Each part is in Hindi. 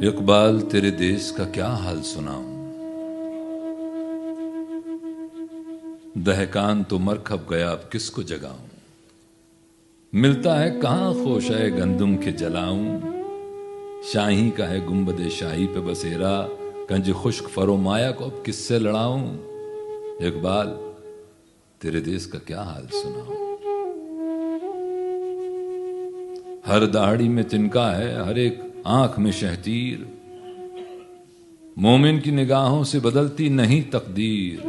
इकबाल तेरे देश का क्या हाल सुनाऊं। दहकान तो मरखब गया, अब किसको जगाऊं। मिलता है कहां खोशाए गंदुम के जलाऊं। शाही का है गुंबदे शाही पे बसेरा, कंज खुश्क फरोमाया को अब किससे लड़ाऊं। इकबाल तेरे देश का क्या हाल सुनाऊं। हर दाढ़ी में तिनका है, हर एक आंख में शहतीर। मोमिन की निगाहों से बदलती नहीं तकदीर।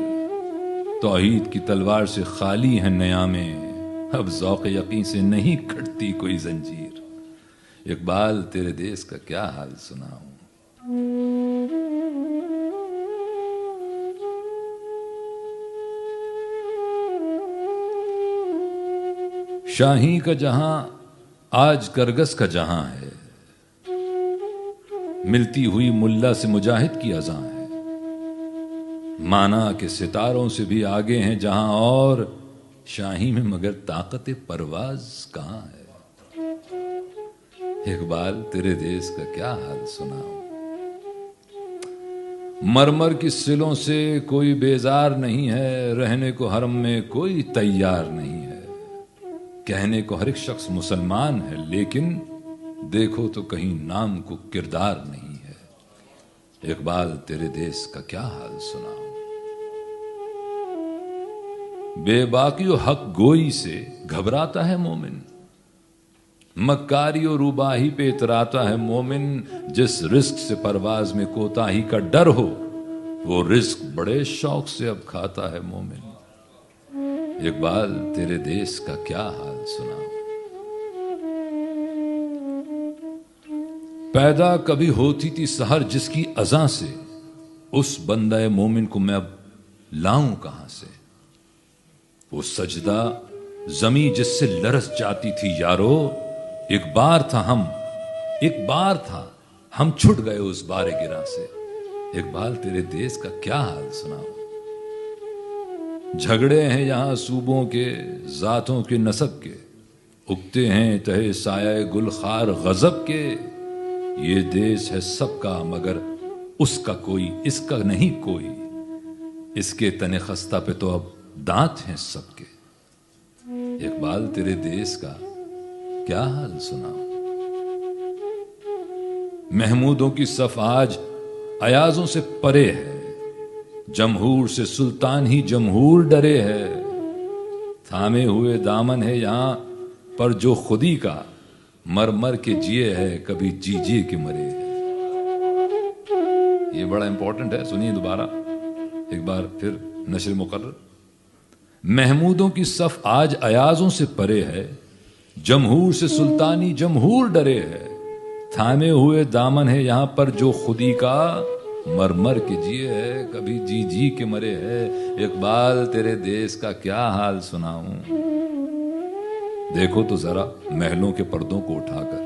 तौहीद की तलवार से खाली है नयामें, अब ज़ौक़ यकीन से नहीं कटती कोई जंजीर। इकबाल तेरे देश का क्या हाल सुनाऊं। शाही का जहां आज करगस का जहां है, मिलती हुई मुल्ला से मुजाहिद की अज़ां है। माना के सितारों से भी आगे हैं जहां, और शाही में मगर ताकत परवाज कहां है। इकबाल तेरे देश का क्या हाल सुनाऊं। मरमर की सिलों से कोई बेजार नहीं है, रहने को हरम में कोई तैयार नहीं है। कहने को हर एक शख्स मुसलमान है, लेकिन देखो तो कहीं नाम को किरदार नहीं है। इकबाल तेरे देश का क्या हाल सुनाऊं। बेबाकी और हक गोई से घबराता है मोमिन, मक्कारी और रूबाही पे इतराता है मोमिन। जिस रिस्क से परवाज में कोताही का डर हो, वो रिस्क बड़े शौक से अब खाता है मोमिन। इकबाल तेरे देश का क्या हाल सुनाऊं। पैदा कभी होती थी सहर जिसकी अज़ां से, उस बंदा मोमिन को मैं अब लाऊं कहां से। वो सजदा जमी जिससे लरस जाती थी यारो। एक बार था हम छुट गए उस बारे गिरा से। इकबाल तेरे देश का क्या हाल सुनाऊं। झगड़े हैं यहां सूबों के, जातों के, नसब के। उगते हैं तहे साया गुलखार गजब के। ये देश है सबका मगर उसका कोई, इसका नहीं कोई। इसके तने खस्ता पे तो अब दांत हैं सबके। इकबाल तेरे देश का क्या हाल सुनाऊं। महमूदों की सफ आज अयाजों से परे है, जमहूर से सुल्तान ही जमहूर डरे है। थामे हुए दामन है यहां पर जो खुदी का, मर मर के जिए है कभी जी जी के मरे है। ये बड़ा इंपॉर्टेंट है, सुनिए दोबारा एक बार फिर नशर मुकर्रर। महमूदों की सफ आज अयाजों से परे है, जमहूर से सुल्तानी जमहूर डरे है। थामे हुए दामन है यहां पर जो खुदी का, मर मर के जिए है कभी जी जी के मरे है। इकबाल तेरे देश का क्या हाल सुनाऊं। देखो तो जरा महलों के पर्दों को उठाकर,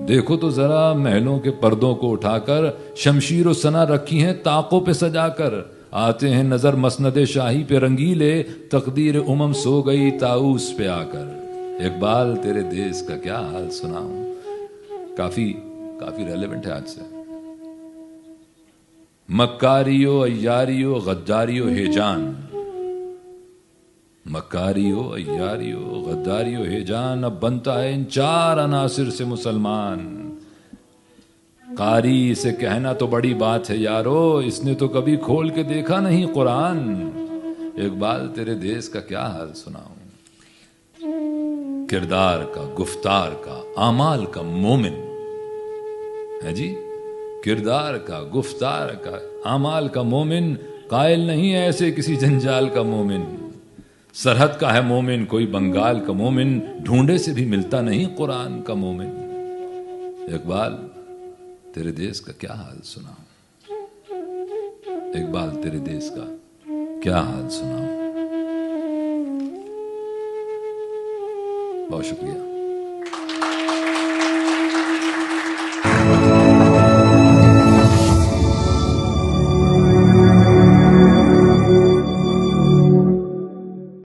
देखो तो जरा महलों के पर्दों को उठाकर। शमशीर सना रखी हैं ताकों पे सजाकर। आते हैं नजर मसनदे शाही पे रंगीले, तकदीर उमम सो गई ताऊस पे आकर। इकबाल तेरे देश का क्या हाल सुनाऊं। काफी रेलेवेंट है आज से। मक्कारियो अय्यारियो गद्दारियो हेजान, मक्कारियो अय्यारियो गद्दारियो हेजान। अब बनता है इन चार अनासिर से मुसलमान। कारी से कहना तो बड़ी बात है यारो, इसने तो कभी खोल के देखा नहीं कुरान। इकबाल तेरे देश का क्या हाल सुनाऊं। किरदार का, गुफ्तार का, आमाल का मोमिन है जी। किरदार का, गुफ्तार का, आमाल का मोमिन। कायल नहीं है ऐसे किसी जंजाल का मोमिन। सरहद का है मोमिन कोई बंगाल का मोमिन, ढूंढे से भी मिलता नहीं कुरान का मोमिन। इकबाल तेरे देश का क्या हाल सुनाऊं। इकबाल तेरे देश का क्या हाल सुनाऊं। बहुत शुक्रिया।